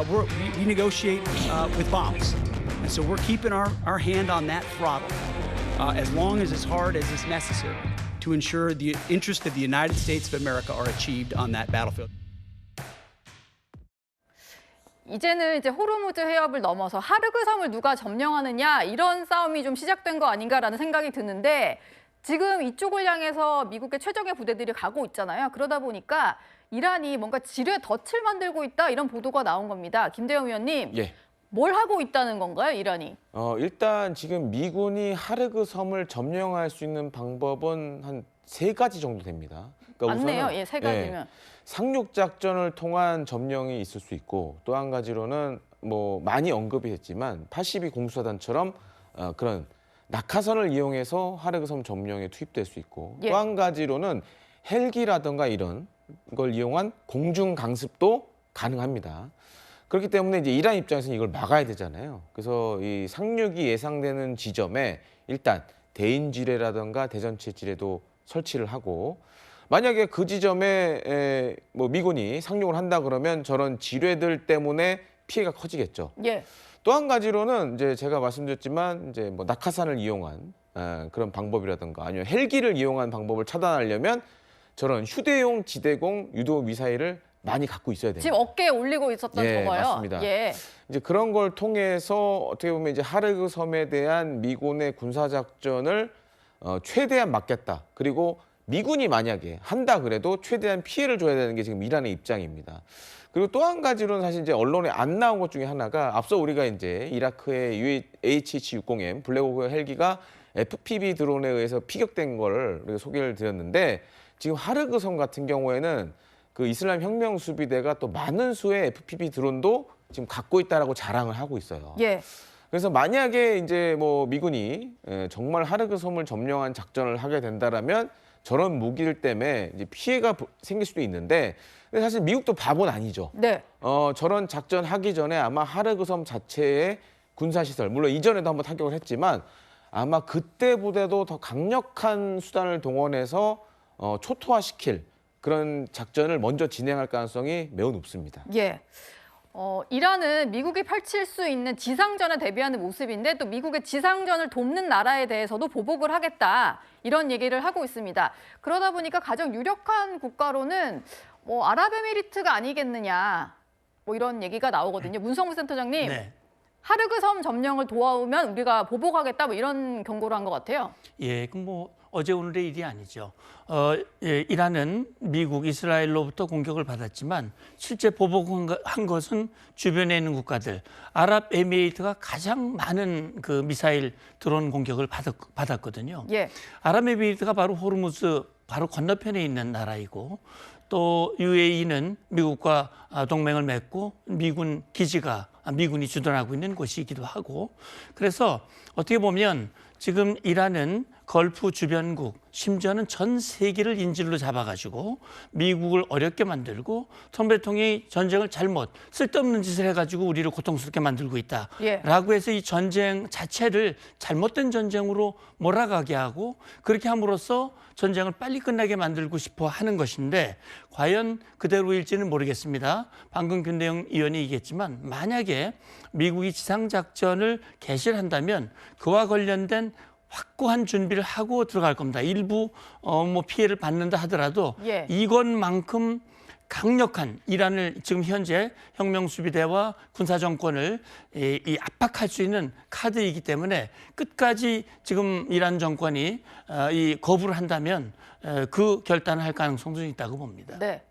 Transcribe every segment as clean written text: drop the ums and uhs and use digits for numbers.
we negotiate with bombs. And so we're keeping our hand on that throttle as long as hard as is necessary to ensure the interest of the United States of America are achieved on that battlefield. 이제는 이제 호르무즈 해협을 넘어서 하르그 섬을 누가 점령하느냐 이런 싸움이 좀 시작된 거 아닌가라는 생각이 드는데 지금 이쪽을 향해서 미국의 최정예 부대들이 가고 있잖아요. 그러다 보니까 이란이 뭔가 지뢰 덫을 만들고 있다 이런 보도가 나온 겁니다. 김대영 위원님, 예. 뭘 하고 있다는 건가요, 이란이? 일단 지금 미군이 하르그 섬을 점령할 수 있는 방법은 한 3가지 정도 됩니다. 그러니까 맞네요. 우선은, 예, 3가지면. 상륙 작전을 통한 점령이 있을 수 있고 또 한 가지로는 뭐 많이 언급이 됐지만 82 공수사단처럼 그런 낙하선을 이용해서 하르그 섬 점령에 투입될 수 있고 예. 또 한 가지로는 헬기라든가 이런 걸 이용한 공중 강습도 가능합니다. 그렇기 때문에 이제 이란 입장에서는 이걸 막아야 되잖아요. 그래서 이 상륙이 예상되는 지점에 일단 대인 지뢰라든가 대전체 지뢰도 설치를 하고 만약에 그 지점에 뭐 미군이 상륙을 한다 그러면 저런 지뢰들 때문에 피해가 커지겠죠. 예. 또 한 가지로는 이제 제가 말씀드렸지만 이제 뭐 낙하산을 이용한 그런 방법이라든가 아니면 헬기를 이용한 방법을 차단하려면 저런 휴대용 지대공 유도 미사일을 많이 갖고 있어야 됩니다. 지금 어깨에 올리고 있었던 예, 저거요. 맞습니다. 예. 이제 그런 걸 통해서 어떻게 보면 이제 하르그 섬에 대한 미군의 군사 작전을 최대한 막겠다. 그리고 미군이 만약에 한다 그래도 최대한 피해를 줘야 되는 게 지금 이란의 입장입니다. 그리고 또 한 가지로는 사실 이제 언론에 안 나온 것 중에 하나가 앞서 우리가 이제 이라크의 UH-60M 블랙호크 헬기가 FPV 드론에 의해서 피격된 걸 우리가 소개를 드렸는데 지금 하르그 섬 같은 경우에는 그 이슬람 혁명 수비대가 또 많은 수의 FPV 드론도 지금 갖고 있다라고 자랑을 하고 있어요. 예. 그래서 만약에 이제 뭐 미군이 정말 하르그 섬을 점령한 작전을 하게 된다라면 저런 무기들 때문에 이제 피해가 생길 수도 있는데 근데 사실 미국도 바보는 아니죠. 네. 저런 작전 하기 전에 아마 하르그 섬 자체의 군사시설, 물론 이전에도 한번 타격을 했지만 아마 그때보다도 더 강력한 수단을 동원해서 초토화시킬 그런 작전을 먼저 진행할 가능성이 매우 높습니다. 예. 이란은 미국이 펼칠 수 있는 지상전에 대비하는 모습인데 또 미국의 지상전을 돕는 나라에 대해서도 보복을 하겠다 이런 얘기를 하고 있습니다. 그러다 보니까 가장 유력한 국가로는 아랍에미리트가 아니겠느냐 뭐 이런 얘기가 나오거든요. 문성무 센터장님, 네. 하르그 섬 점령을 도와오면 우리가 보복하겠다 뭐 이런 경고를 한 것 같아요. 예, 그럼 뭐 어제 오늘의 일이 아니죠. 이란은 미국, 이스라엘로부터 공격을 받았지만 실제 보복한 것은 주변에 있는 국가들, 아랍에미리트가 가장 많은 그 미사일 드론 공격을 받았거든요. 예. 아랍에미리트가 바로 호르무즈 바로 건너편에 있는 나라이고 또 UAE는 미국과 동맹을 맺고 미군이 주둔하고 있는 곳이기도 하고 그래서 어떻게 보면 지금 이란은 걸프 주변국, 심지어는 전 세계를 인질로 잡아가지고 미국을 어렵게 만들고 트럼프 대통령이 전쟁을 쓸데없는 짓을 해가지고 우리를 고통스럽게 만들고 있다라고 해서 이 전쟁 자체를 잘못된 전쟁으로 몰아가게 하고 그렇게 함으로써 전쟁을 빨리 끝나게 만들고 싶어 하는 것인데 과연 그대로일지는 모르겠습니다. 방금 김대영 의원이 얘기했지만 만약에 미국이 지상작전을 개시를 한다면 그와 관련된 확고한 준비를 하고 들어갈 겁니다. 일부 뭐 피해를 받는다 하더라도 예. 이것만큼 강력한 이란을 지금 현재 혁명수비대와 군사정권을 압박할 수 있는 카드이기 때문에 끝까지 지금 이란 정권이 거부를 한다면 그 결단을 할 가능성도 있다고 봅니다. 네.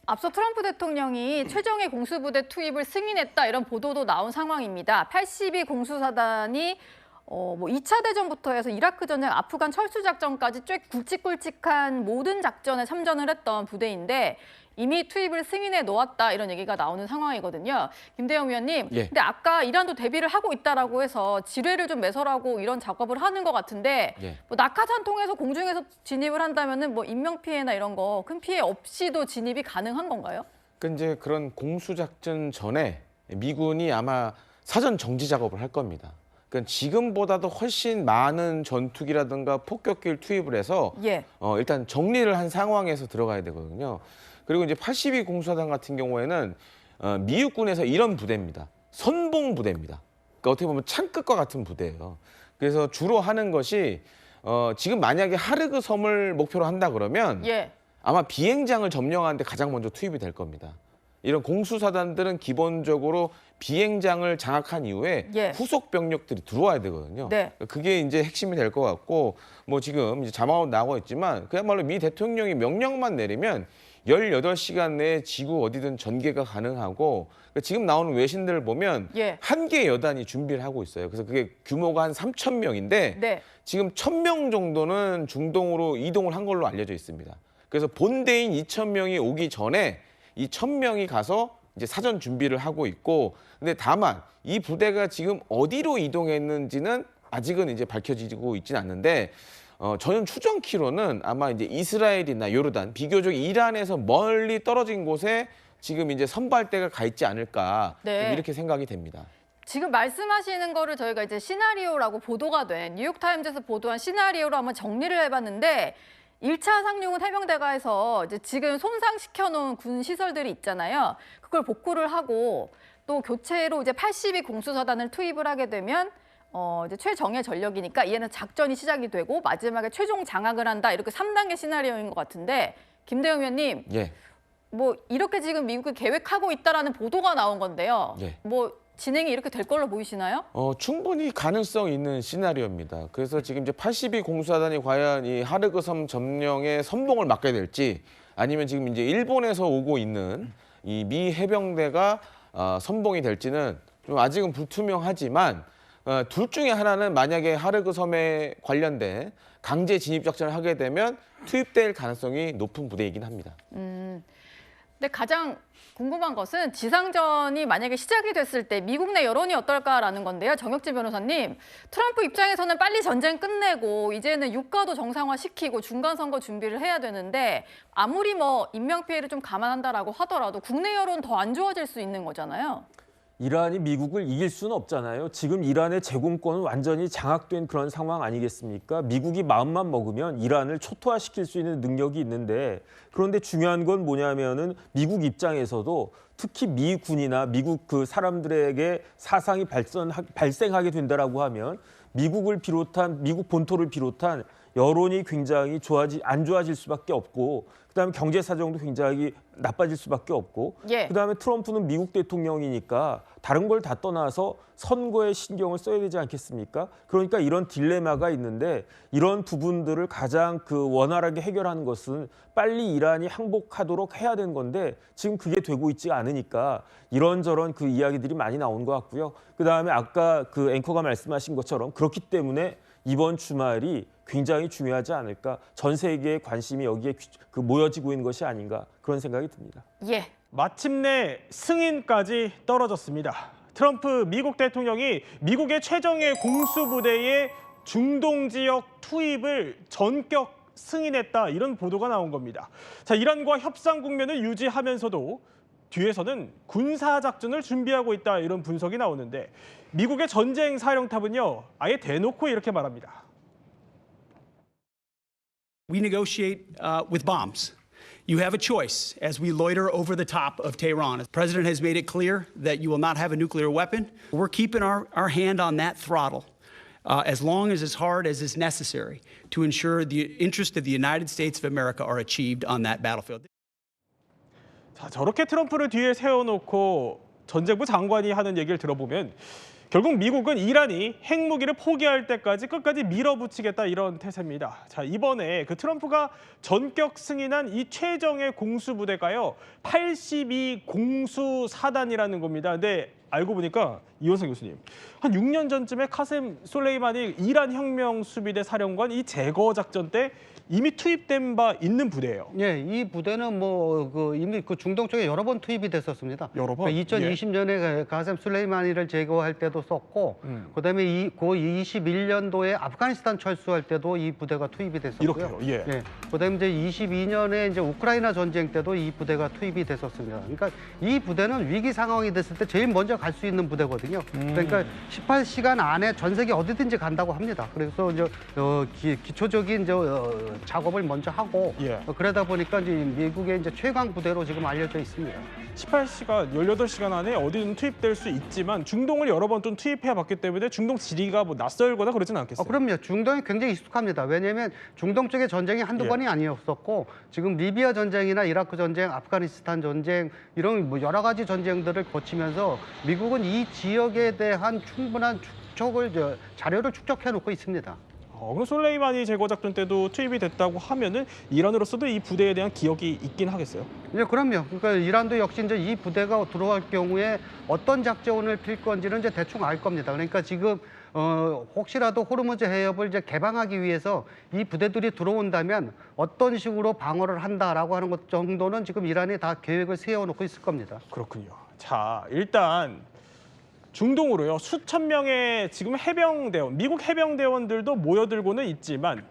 앞서 트럼프 대통령이 최정예 공수부대 투입을 승인했다 이런 보도도 나온 상황입니다. 82 공수사단이 2차 대전부터 해서 이라크 전쟁, 아프간 철수 작전까지 꽤 굵직굵직한 모든 작전에 참전을 했던 부대인데 이미 투입을 승인해 놓았다 이런 얘기가 나오는 상황이거든요. 김대영 위원님, 예. 근데 아까 이란도 대비를 하고 있다라고 해서 지뢰를 좀 매설하고 이런 작업을 하는 것 같은데 예. 낙하산 통해서 공중에서 진입을 한다면은 인명 피해나 이런 거 큰 피해 없이도 진입이 가능한 건가요? 그러니까 이제 그런 공수작전 전에 미군이 아마 사전 정지 작업을 할 겁니다. 그러니까 지금보다도 훨씬 많은 전투기라든가 폭격기를 투입을 해서 예. 일단 정리를 한 상황에서 들어가야 되거든요. 그리고 이제 82 공수사단 같은 경우에는 미 육군에서 이런 부대입니다. 선봉 부대입니다. 그러니까 어떻게 보면 창끝과 같은 부대예요. 그래서 주로 하는 것이 지금 만약에 하르그 섬을 목표로 한다 그러면 예. 아마 비행장을 점령하는데 가장 먼저 투입이 될 겁니다. 이런 공수사단들은 기본적으로 비행장을 장악한 이후에 예. 후속 병력들이 들어와야 되거든요. 네. 그게 이제 핵심이 될 것 같고 뭐 지금 이제 자막으로 나오고 있지만 그야말로 미 대통령이 명령만 내리면 18시간 내에 지구 어디든 전개가 가능하고 지금 나오는 외신들을 보면 예. 한 개 여단이 준비를 하고 있어요. 그래서 그게 규모가 한 3,000명인데 네. 지금 1,000명 정도는 중동으로 이동을 한 걸로 알려져 있습니다. 그래서 본대인 2,000명이 오기 전에 이 1,000명이 가서 이제 사전 준비를 하고 있고, 근데 다만 이 부대가 지금 어디로 이동했는지는 아직은 이제 밝혀지고 있지는 않는데, 저는 추정키로는 아마 이제 이스라엘이나 요르단, 비교적 이란에서 멀리 떨어진 곳에 지금 이제 선발대가 가 있지 않을까 네. 좀 이렇게 생각이 됩니다. 지금 말씀하시는 거를 저희가 이제 시나리오라고 보도가 된 뉴욕타임즈에서 보도한 시나리오로 한번 정리를 해봤는데 1차 상륙은 해병대가에서 이제 지금 손상시켜 놓은 군 시설들이 있잖아요. 그걸 복구를 하고 또 교체로 이제 82 공수사단을 투입을 하게 되면 이제 최정예 전력이니까 이에는 작전이 시작이 되고 마지막에 최종 장악을 한다. 이렇게 3단계 시나리오인 것 같은데 김대영 의원님, 예. 뭐 이렇게 지금 미국이 계획하고 있다라는 보도가 나온 건데요. 예. 뭐 진행이 이렇게 될 걸로 보이시나요? 충분히 가능성 있는 시나리오입니다. 그래서 지금 이제 82 공수사단이 과연 이 하르그 섬 점령에 선봉을 맡게 될지 아니면 지금 이제 일본에서 오고 있는 이 미 해병대가 선봉이 될지는 좀 아직은 불투명하지만 둘 중에 하나는 만약에 하르그 섬에 관련된 강제 진입 작전을 하게 되면 투입될 가능성이 높은 부대이긴 합니다. 근데 가장 궁금한 것은 지상전이 만약에 시작이 됐을 때 미국 내 여론이 어떨까라는 건데요. 정혁진 변호사님, 트럼프 입장에서는 빨리 전쟁 끝내고 이제는 유가도 정상화시키고 중간선거 준비를 해야 되는데 아무리 뭐 인명피해를 좀 감안한다라고 하더라도 국내 여론 더 안 좋아질 수 있는 거잖아요. 이란이 미국을 이길 수는 없잖아요. 지금 이란의 제공권은 완전히 장악된 그런 상황 아니겠습니까? 미국이 마음만 먹으면 이란을 초토화시킬 수 있는 능력이 있는데, 그런데 중요한 건 뭐냐면은 미국 입장에서도 특히 미군이나 미국 그 사람들에게 사상이 발생하게 된다라고 하면 미국을 비롯한 미국 본토를 비롯한 여론이 굉장히 안 좋아질 수밖에 없고, 그다음에 경제 사정도 굉장히 나빠질 수밖에 없고, 예. 그다음에 트럼프는 미국 대통령이니까 다른 걸 다 떠나서 선거에 신경을 써야 되지 않겠습니까? 그러니까 이런 딜레마가 있는데 이런 부분들을 가장 원활하게 해결하는 것은 빨리 이란이 항복하도록 해야 되는 건데 지금 그게 되고 있지 않으니까 이런저런 그 이야기들이 많이 나온 것 같고요. 그다음에 아까 그 앵커가 말씀하신 것처럼 그렇기 때문에 이번 주말이 굉장히 중요하지 않을까. 전 세계의 관심이 여기에 모여지고 있는 것이 아닌가 그런 생각이 듭니다. 예. 마침내 승인까지 떨어졌습니다. 트럼프 미국 대통령이 미국의 최정예 공수부대의 중동 지역 투입을 전격 승인했다, 이런 보도가 나온 겁니다. 자, 이란과 협상 국면을 유지하면서도 뒤에서는 군사작전을 준비하고 있다, 이런 분석이 나오는데 미국의 전쟁 사령탑은요, 아예 대놓고 이렇게 말합니다. We negotiate with bombs. You have a choice as we loiter over the top of Tehran. The president has made it clear that you will not have a nuclear weapon. We're keeping our hand on that throttle as long as hard as is necessary to ensure the interest of the United States of America are achieved on that battlefield. 자, 저렇게 트럼프를 뒤에 세워놓고 전쟁부 장관이 하는 얘기를 들어보면 결국 미국은 이란이 핵무기를 포기할 때까지 끝까지 밀어붙이겠다, 이런 태세입니다. 자, 이번에 그 트럼프가 전격 승인한 이 최정예 공수부대가요, 82 공수사단이라는 겁니다. 근데 알고 보니까 이원석 교수님, 한 6년 전쯤에 카셈 솔레이마니 이란 혁명 수비대 사령관 이 제거 작전 때 이미 투입된 바 있는 부대예요. 예, 이 부대는 이미 중동 쪽에 여러 번 투입이 됐었습니다. 여러 번? 2020년에 가셈 술레이마니를 제거할 때도 썼고, 그다음에 21년도에 아프가니스탄 철수할 때도 이 부대가 투입이 됐었고요. 이렇게요. 예. 그다음에 이제 22년에 이제 우크라이나 전쟁 때도 이 부대가 투입이 됐었습니다. 그러니까 이 부대는 위기 상황이 됐을 때 제일 먼저 갈 수 있는 부대거든요. 그러니까 18시간 안에 전 세계 어디든지 간다고 합니다. 그래서 이제 기초적인 이제 작업을 먼저 하고 예. 그러다 보니까 이제 미국의 이제 최강 부대로 지금 알려져 있습니다. 18시간, 18시간 안에 어디든 투입될 수 있지만 중동을 여러 번 좀 투입해 봤기 때문에 중동 지리가 뭐 낯설거나 그러진 않겠어요? 그럼요. 중동이 굉장히 익숙합니다. 왜냐하면 중동 쪽의 전쟁이 한두 예. 번이 아니었었고 지금 리비아 전쟁이나 이라크 전쟁, 아프가니스탄 전쟁 이런 뭐 여러 가지 전쟁들을 거치면서 미국은 이 지역에 대한 충분한 자료를 축적해 놓고 있습니다. 그럼 솔레이마니 제거 작전 때도 투입이 됐다고 하면은 이란으로서도 이 부대에 대한 기억이 있긴 하겠어요. 네, 그럼요. 그러니까 이란도 역시 이제 이 부대가 들어갈 경우에 어떤 작전을 필 건지는 이제 대충 알 겁니다. 그러니까 지금 혹시라도 호르무즈 해협을 이제 개방하기 위해서 이 부대들이 들어온다면 어떤 식으로 방어를 한다라고 하는 것 정도는 지금 이란이 다 계획을 세워놓고 있을 겁니다. 그렇군요. 자, 일단 중동으로요. 수천 명의 지금 해병대원, 미국 해병대원들도 모여들고는 있지만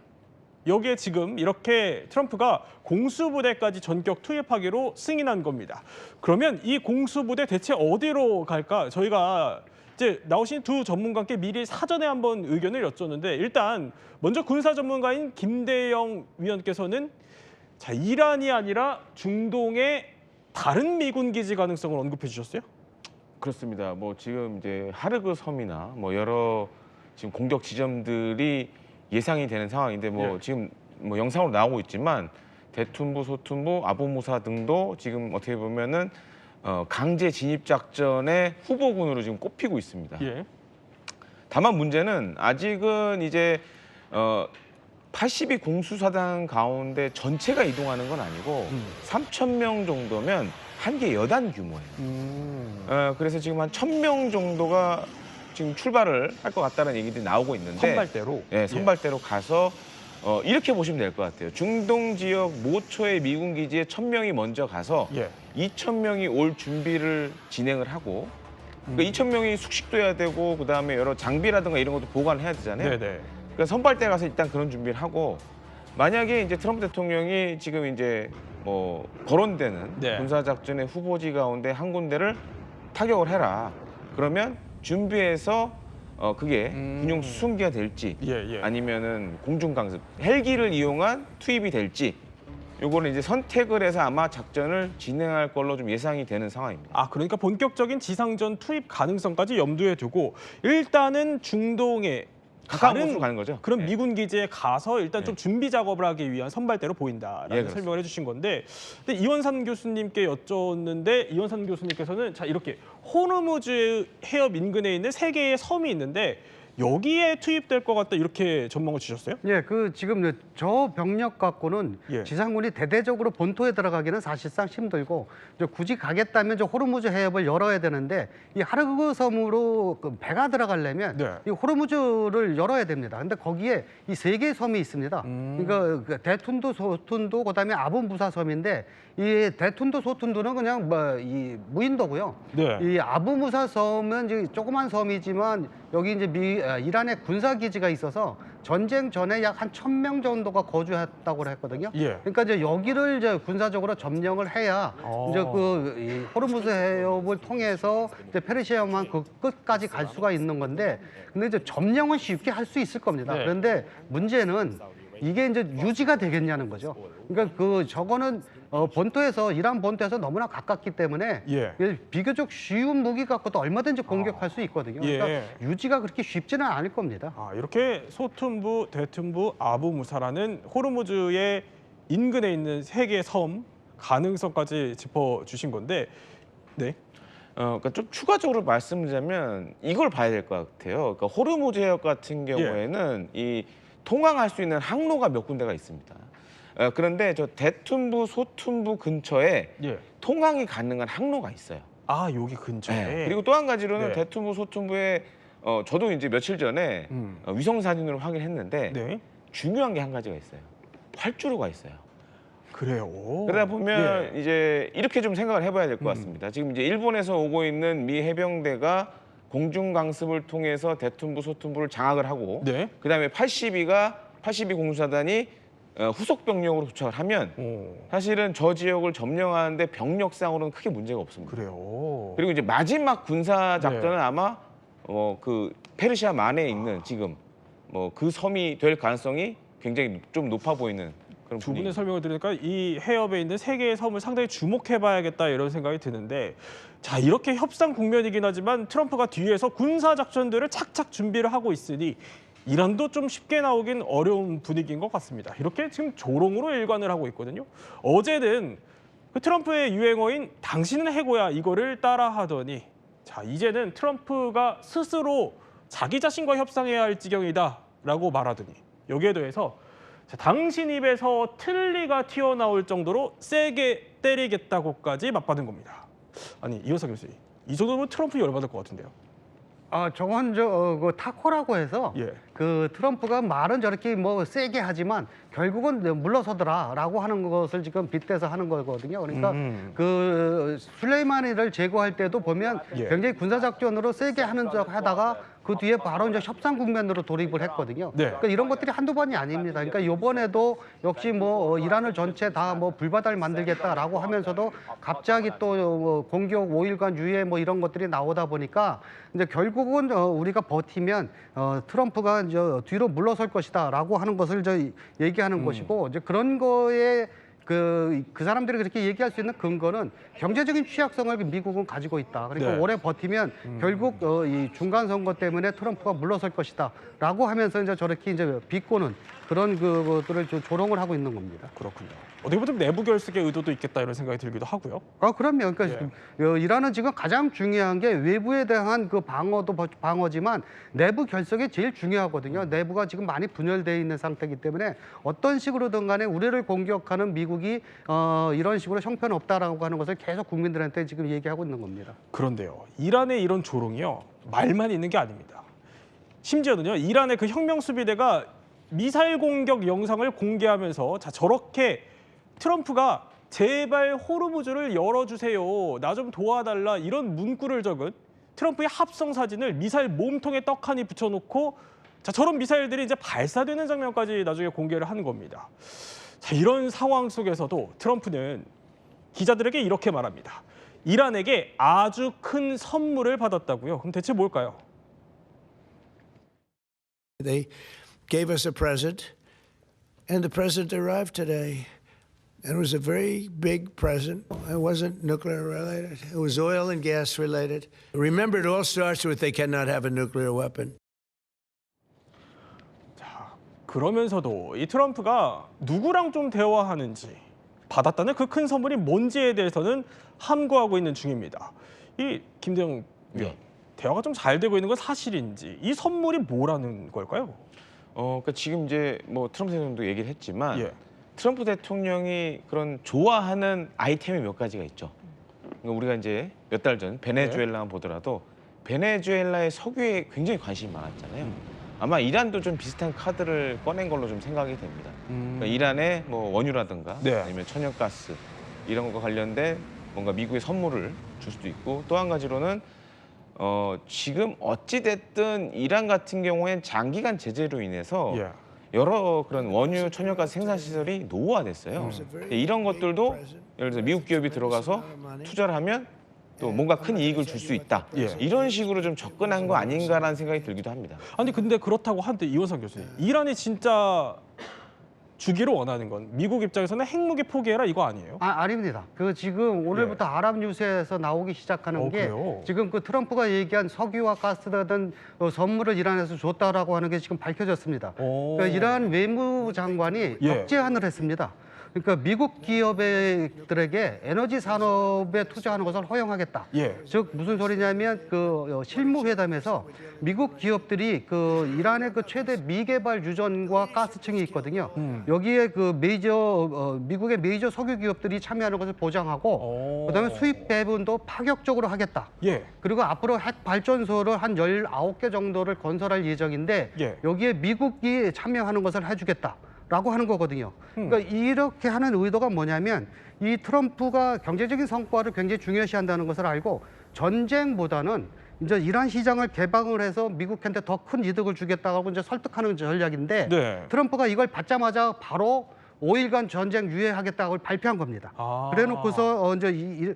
여기에 지금 이렇게 트럼프가 공수부대까지 전격 투입하기로 승인한 겁니다. 그러면 이 공수부대 대체 어디로 갈까? 저희가 이제 나오신 두 전문가께 미리 사전에 한번 의견을 여쭸는데 일단 먼저 군사 전문가인 김대영 위원께서는 자, 이란이 아니라 중동의 다른 미군 기지 가능성을 언급해 주셨어요. 그렇습니다. 뭐 지금 이제 하르그 섬이나 뭐 여러 지금 공격 지점들이 예상이 되는 상황인데 뭐 예. 지금 뭐 영상으로 나오고 있지만 대툰부, 소툰부, 아부무사 등도 지금 어떻게 보면은 강제 진입 작전의 후보군으로 지금 꼽히고 있습니다. 예. 다만 문제는 아직은 이제 82 공수사단 가운데 전체가 이동하는 건 아니고 3,000명 정도면 한 개 여단 규모예요. 그래서 지금 한 1,000명 정도가 지금 출발을 할 것 같다는 얘기들이 나오고 있는데 선발대로. 예, 선발대로 가서 이렇게 보시면 될 것 같아요. 중동 지역 모초의 미군 기지에 1,000명이 먼저 가서 예. 2,000명이 올 준비를 진행을 하고 그러니까 2,000명이 숙식도 해야 되고 그다음에 여러 장비라든가 이런 것도 보관을 해야 되잖아요. 네네. 그러니까 선발대 가서 일단 그런 준비를 하고 만약에 이제 트럼프 대통령이 지금 이제 뭐 거론되는 네. 군사작전의 후보지 가운데 한 군데를 타격을 해라. 그러면 준비해서 그게 군용 수송기가 될지 예. 아니면은 공중 강습 헬기를 이용한 투입이 될지 요거를 이제 선택을 해서 아마 작전을 진행할 걸로 좀 예상이 되는 상황입니다. 그러니까 본격적인 지상전 투입 가능성까지 염두에 두고 일단은 중동에 가까운 곳으로 가는 거죠. 그런 예. 미군 기지에 가서 일단 좀 준비 작업을 하기 위한 선발대로 보인다라는 예, 그렇습니다. 설명을 해주신 건데, 근데 이원산 교수님께 여쭤봤는데 이원산 교수님께서는 자 이렇게 호르무즈 해협 인근에 있는 세 개의 섬이 있는데 여기에 투입될 것 같다 이렇게 전망을 주셨어요? 예, 지금 저 병력 갖고는 예. 지상군이 대대적으로 본토에 들어가기는 사실상 힘들고 이제 굳이 가겠다면 호르무즈 해협을 열어야 되는데 이 하르그 섬으로 배가 들어가려면 네. 이 호르무즈를 열어야 됩니다. 근데 거기에 이 세 개의 섬이 있습니다. 그러니까 대툰도, 소툰도, 그다음에 아부무사 섬인데 이 대툰도, 소툰도는 그냥 이 무인도고요. 네. 이 아부무사 섬은 이제 조그만 섬이지만 여기 이제 이란의 군사 기지가 있어서 전쟁 전에 약 한 1,000명 정도가 거주했다고 했거든요. 예. 그러니까 이제 여기를 이제 군사적으로 점령을 해야 이제 이 호르무즈 해협을 통해서 이제 페르시아만 그 끝까지 갈 수가 있는 건데, 근데 이제 점령은 쉽게 할 수 있을 겁니다. 네. 그런데 문제는 이게 이제 유지가 되겠냐는 거죠. 그러니까 저거는 본토에서 이란 본토에서 너무나 가깝기 때문에 예. 비교적 쉬운 무기 갖고도 얼마든지 공격할 수 있거든요. 그러니까 예. 유지가 그렇게 쉽지는 않을 겁니다. 이렇게 소툰부, 대툰부, 아부무사라는 호르무즈의 인근에 있는 세 개의 섬 가능성까지 짚어주신 건데, 네. 그러니까 좀 추가적으로 말씀드리자면 이걸 봐야 될 것 같아요. 그러니까 호르무즈 해협 같은 경우에는 이 통항할 수 있는 항로가 몇 군데가 있습니다. 그런데 저 대툰부, 소툰부 근처에 예. 통항이 가능한 항로가 있어요. 여기 근처에. 네. 그리고 또 한 가지로는 네. 대툰부, 소툰부에 저도 이제 며칠 전에 위성 사진으로 확인했는데 네. 중요한 게 한 가지가 있어요. 활주로가 있어요. 그래요. 그러다 보면 예. 이제 이렇게 좀 생각을 해봐야 될 것 같습니다. 지금 이제 일본에서 오고 있는 미 해병대가 공중 강습을 통해서 대툰부, 소툰부를 장악을 하고 네. 그다음에 82 공수사단이 후속 병력으로 도착을 하면 사실은 저 지역을 점령하는데 병력상으로는 크게 문제가 없습니다. 그래요. 그리고 이제 마지막 군사 작전은 네. 아마 그 페르시아 만에 있는 지금 그 섬이 될 가능성이 굉장히 좀 높아 보이는 그런 두 분의 분위기. 설명을 들으니까 이 해협에 있는 세 개의 섬을 상당히 주목해봐야겠다 이런 생각이 드는데, 자, 이렇게 협상 국면이긴 하지만 트럼프가 뒤에서 군사 작전들을 착착 준비를 하고 있으니 이란도 좀 쉽게 나오긴 어려운 분위기인 것 같습니다. 이렇게 지금 조롱으로 일관을 하고 있거든요. 어제는 그 트럼프의 유행어인 "당신은 해고야" 이거를 따라하더니, 자, 이제는 트럼프가 스스로 자기 자신과 협상해야 할 지경이다라고 말하더니, 여기에 대해서 자, 당신 입에서 틀니가 튀어나올 정도로 세게 때리겠다고까지 맞받은 겁니다. 아니, 이호석 교수님, 이 정도면 트럼프 열받을 것 같은데요. 저건 그 타코라고 해서 예. 그 트럼프가 말은 저렇게 뭐 세게 하지만 결국은 물러서더라라고 하는 것을 지금 빗대서 하는 거거든요. 그러니까 그 술레이마니를 제거할 때도 보면 예. 굉장히 군사 작전으로 세게 하는 척 하다가 그 뒤에 바로 이제 협상 국면으로 돌입을 했거든요. 네. 그러니까 이런 것들이 한두 번이 아닙니다. 그러니까 이번에도 역시 뭐 이란을 전체 다 뭐 불바다를 만들겠다라고 하면서도 갑자기 또 공격 5일간 유예 뭐 이런 것들이 나오다 보니까 이제 결국은 우리가 버티면 트럼프가 이제 뒤로 물러설 것이다라고 하는 것을 이제 얘기하는 것이고, 이제 그런 거에 그 사람들이 그렇게 얘기할 수 있는 근거는 경제적인 취약성을 미국은 가지고 있다. 그러니까 네. 오래 버티면 결국 이 중간 선거 때문에 트럼프가 물러설 것이다라고 하면서 이제 저렇게 이제 비꼬는 그런 그것들을 조롱을 하고 있는 겁니다. 그렇군요. 어떻게 보면 내부 결속의 의도도 있겠다 이런 생각이 들기도 하고요. 그럼요. 그러니까 이란은 지금 가장 중요한 게 외부에 대한 그 방어도 방어지만 내부 결속이 제일 중요하거든요. 내부가 지금 많이 분열되어 있는 상태이기 때문에 어떤 식으로든 간에 우리를 공격하는 미국이 이런 식으로 형편없다라고 하는 것을 계속 국민들한테 지금 얘기하고 있는 겁니다. 그런데요, 이란의 이런 조롱이요, 말만 있는 게 아닙니다. 심지어는요, 이란의 그 혁명 수비대가 미사일 공격 영상을 공개하면서, 자, 저렇게 트럼프가 "제발 호르무즈를 열어주세요, 나 좀 도와달라" 이런 문구를 적은 트럼프의 합성 사진을 미사일 몸통에 떡하니 붙여놓고, 자, 저런 미사일들이 이제 발사되는 장면까지 나중에 공개를 하는 겁니다. 자, 이런 상황 속에서도 트럼프는 기자들에게 이렇게 말합니다. 이란에게 아주 큰 선물을 받았다고요. 그럼 대체 뭘까요? They gave us a present, and the present arrived today. And it was a very big present. It wasn't nuclear related. It was oil and gas related. Remember, it all starts with they cannot have a nuclear weapon. 그러면서도 이 트럼프가 누구랑 좀 대화하는지, 받았다는 그 큰 선물이 뭔지에 대해서는 함구하고 있는 중입니다. 이 김대영 위원, 대화가 좀 잘 되고 있는 건 사실인지, 이 선물이 뭐라는 걸까요? 그러니까 지금 이제 뭐 트럼프 대통령도 얘기를 했지만 예. 트럼프 대통령이 그런 좋아하는 아이템이 몇 가지가 있죠. 그러니까 우리가 이제 몇 달 전 베네수엘라만 보더라도 베네수엘라의 석유에 굉장히 관심이 많았잖아요. 아마 이란도 좀 비슷한 카드를 꺼낸 걸로 좀 생각이 됩니다. 그러니까 이란의 뭐 원유라든가 네. 아니면 천연가스 이런 것과 관련된 뭔가 미국의 선물을 줄 수도 있고, 또 한 가지로는 지금 어찌 됐든 이란 같은 경우엔 장기간 제재로 인해서 예. 여러 그런 원유, 천연가스 생산 시설이 노후화됐어요. 이런 것들도 예를 들어서 미국 기업이 들어가서 투자를 하면 또 뭔가 큰 이익을 줄 수 있다. 예. 이런 식으로 좀 접근한 거 아닌가라는 생각이 들기도 합니다. 아니 근데 그렇다고 한데 이원상 교수님, 이란이 진짜 주기를 원하는 건 미국 입장에서는 핵무기 포기해라 이거 아니에요? 아닙니다. 그 지금 오늘부터 아랍 뉴스에서 나오기 시작하는 게 그래요? 지금 그 트럼프가 얘기한 석유와 가스 등 선물을 이란에서 줬다라고 하는 게 지금 밝혀졌습니다. 그러니까 이란 외무장관이 예. 역제안을 했습니다. 그러니까 미국 기업들에게 에너지 산업에 투자하는 것을 허용하겠다. 예. 즉 무슨 소리냐면 그 실무회담에서 미국 기업들이 그 이란의 그 최대 미개발 유전과 가스층이 있거든요. 여기에 그 미국의 메이저 석유 기업들이 참여하는 것을 보장하고 그다음에 수입 배분도 파격적으로 하겠다. 예. 그리고 앞으로 핵 발전소를 한 19개 정도를 건설할 예정인데 예. 여기에 미국이 참여하는 것을 해주겠다. 라고 하는 거거든요. 그러니까 이렇게 하는 의도가 뭐냐면 이 트럼프가 경제적인 성과를 굉장히 중요시한다는 것을 알고 전쟁보다는 이제 이란 시장을 개방을 해서 미국한테 더 큰 이득을 주겠다고 이제 설득하는 전략인데 네. 트럼프가 이걸 받자마자 바로 5일간 전쟁 유예하겠다고 발표한 겁니다. 아. 그래놓고서 이제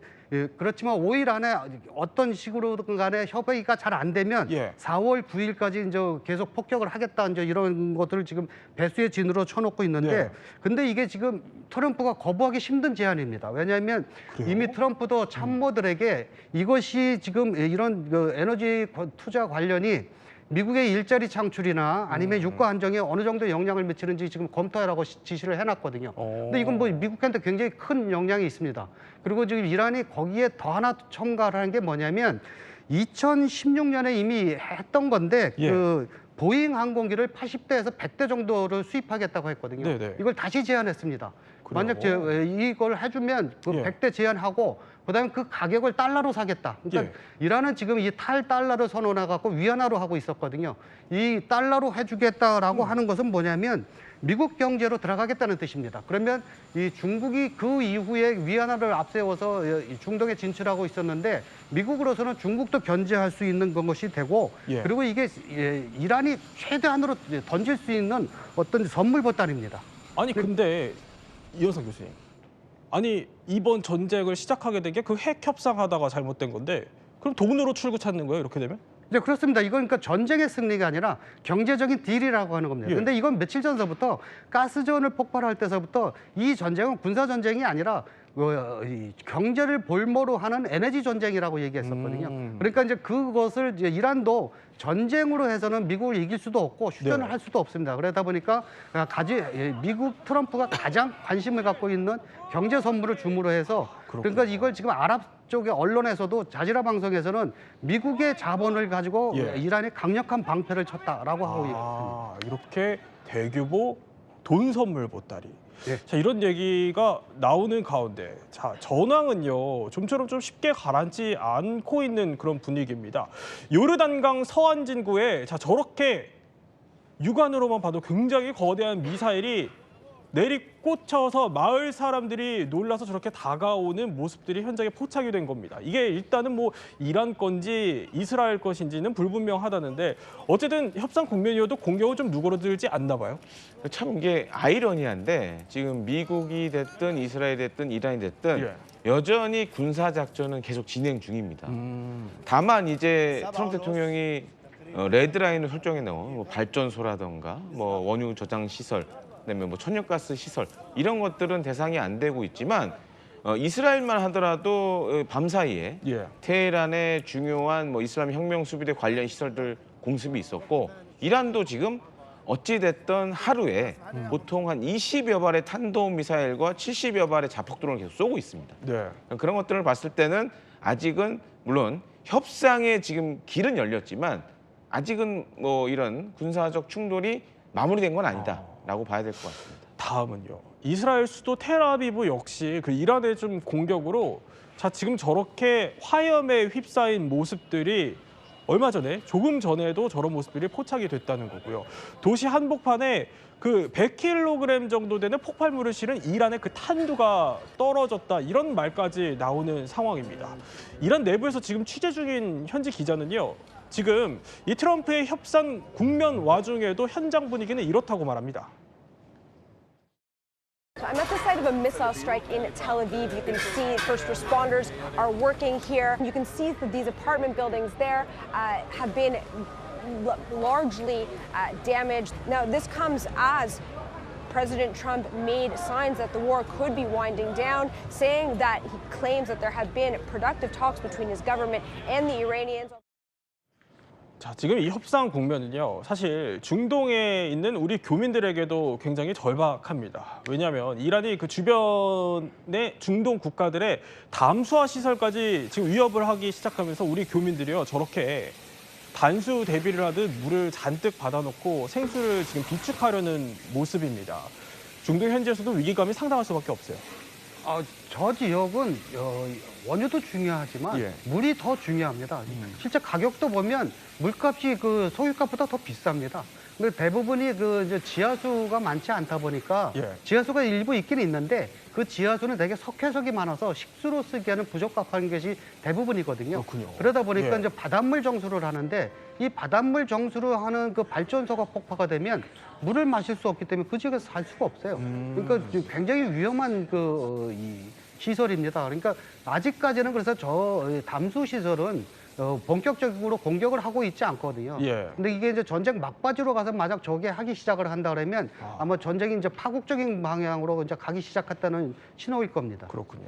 그렇지만 5일 안에 어떤 식으로든 간에 협의가 잘 안 되면 예. 4월 9일까지 이제 계속 폭격을 하겠다 이제 이런 것들을 지금 배수의 진으로 쳐놓고 있는데 예. 근데 이게 지금 트럼프가 거부하기 힘든 제안입니다. 왜냐하면 이미 트럼프도 참모들에게 이것이 지금 이런 그 에너지 투자 관련이 미국의 일자리 창출이나 아니면 유가 안정에 어느 정도 영향을 미치는지 지금 검토하라고 지시를 해놨거든요. 근데 이건 뭐 미국한테 굉장히 큰 영향이 있습니다. 그리고 지금 이란이 거기에 더 하나 첨가를 한 게 뭐냐면 2016년에 이미 했던 건데 예. 그 보잉 항공기를 80대에서 100대 정도를 수입하겠다고 했거든요. 네네. 이걸 다시 제한했습니다. 그래요? 만약 이걸 해주면 그 예. 100대 제한하고 그다음에 그 가격을 달러로 사겠다. 그러니까 이란은 지금 이 탈달러를 선언해 갖고 위안화로 하고 있었거든요. 이 달러로 해주겠다라고 하는 것은 뭐냐면 미국 경제로 들어가겠다는 뜻입니다. 그러면 이 중국이 그 이후에 위안화를 앞세워서 이 중동에 진출하고 있었는데 미국으로서는 중국도 견제할 수 있는 것이 되고 예. 그리고 이게 이란이 최대한으로 던질 수 있는 어떤 선물 보따리입니다. 아니 근데 이현상 교수님, 아니 이번 전쟁을 시작하게 된 게 그 핵 협상하다가 잘못된 건데 그럼 돈으로 출구 찾는 거예요? 이렇게 되면? 네, 그렇습니다. 이건 그러니까 전쟁의 승리가 아니라 경제적인 딜이라고 하는 겁니다. 예. 근데 이건 며칠 전서부터 가스전을 폭발할 때서부터 이 전쟁은 군사 전쟁이 아니라 이 경제를 볼모로 하는 에너지 전쟁이라고 얘기했었거든요. 그러니까 이제 그것을 이제 이란도 전쟁으로 해서는 미국을 이길 수도 없고 휴전을 할 수도 없습니다. 그러다 보니까 미국 트럼프가 가장 관심을 갖고 있는 경제 선물을 줌으로 해서 그러니까 이걸 지금 아랍 쪽의 언론에서도 자지라 방송에서는 미국의 자본을 가지고 이란이 강력한 방패를 쳤다라고 하고 있습니다. 이렇게 대규모 돈 선물 보따리. 예. 자, 이런 얘기가 나오는 가운데 자, 전황은요 좀처럼 좀 쉽게 가라앉지 않고 있는 그런 분위기입니다. 요르단강 서안 진구에 저렇게 육안으로만 봐도 굉장히 거대한 미사일이 내리꽂혀서 마을 사람들이 놀라서 저렇게 다가오는 모습들이 현장에 포착이 된 겁니다. 이게 일단은 뭐 이란 건지 이스라엘 것인지는 불분명하다는데 어쨌든 협상 국면이어도 공격은 좀 누그러들지 않나 봐요. 참 이게 아이러니한데 지금 미국이 됐든 이스라엘이 됐든 이란이 됐든 여전히 군사 작전은 계속 진행 중입니다. 다만 이제 트럼프 대통령이 레드라인을 설정해 놓은 뭐 발전소라던가 뭐 원유 저장 시설, 그다음에 뭐 천연가스 시설 이런 것들은 대상이 안 되고 있지만 이스라엘만 하더라도 밤 사이에 테헤란의 중요한 뭐 이슬람 혁명 수비대 관련 시설들 공습이 있었고 이란도 지금 어찌 됐든 하루에 보통 한 20여 발의 탄도미사일과 70여 발의 자폭드론을 계속 쏘고 있습니다. 그런 것들을 봤을 때는 아직은 물론 협상에 지금 길은 열렸지만 아직은 뭐 이런 군사적 충돌이 마무리된 건 아니다라고 봐야 될 것 같습니다. 다음은요. 이스라엘 수도 텔아비브 역시 그 이란의 좀 공격으로 지금 저렇게 화염에 휩싸인 모습들이 얼마 전에 조금 전에도 저런 모습들이 포착이 됐다는 거고요. 도시 한복판에 그 100kg 정도 되는 폭발물을 실은 이란의 그 탄두가 떨어졌다 이런 말까지 나오는 상황입니다. 이란 내부에서 지금 취재 중인 현지 기자는요. 지금 이 트럼프의 협상 국면 와중에도 현장 분위기는 이렇다고 말합니다. I'm at the site of a missile strike in Tel Aviv. You can see first responders are working here. You can see that these apartment buildings there have been largely damaged. Now, this comes as President Trump made signs that the war could be winding down, saying that he claims that there have been productive talks between his government and the Iranians. 자, 지금 이 협상 국면은요. 사실 중동에 있는 우리 교민들에게도 굉장히 절박합니다. 왜냐하면 이란이 그 주변의 중동 국가들의 담수화 시설까지 지금 위협을 하기 시작하면서 우리 교민들이요. 저렇게 단수 대비를 하듯 물을 잔뜩 받아놓고 생수를 지금 비축하려는 모습입니다. 중동 현지에서도 위기감이 상당할 수밖에 없어요. 저 지역은 원유도 중요하지만 물이 더 중요합니다. 실제 가격도 보면 물값이 그 소유값보다 더 비쌉니다. 근데 대부분이 그 이제 지하수가 많지 않다 보니까 예. 지하수가 일부 있긴 있는데 그 지하수는 되게 석회석이 많아서 식수로 쓰기에는 부적합한 것이 대부분이거든요. 그렇군요. 그러다 보니까 예. 이제 바닷물 정수를 하는데 이 바닷물 정수를 하는 그 발전소가 폭파가 되면 물을 마실 수 없기 때문에 그 지역에서 살 수가 없어요. 그러니까 굉장히 위험한 이 시설입니다. 그러니까 아직까지는 그래서 저 담수 시설은 본격적으로 공격을 하고 있지 않거든요. 예. 근데 이게 이제 전쟁 막바지로 가서 만약 저게 하기 시작을 한다 그러면 아마 전쟁이 이제 파국적인 방향으로 이제 가기 시작했다는 신호일 겁니다. 그렇군요.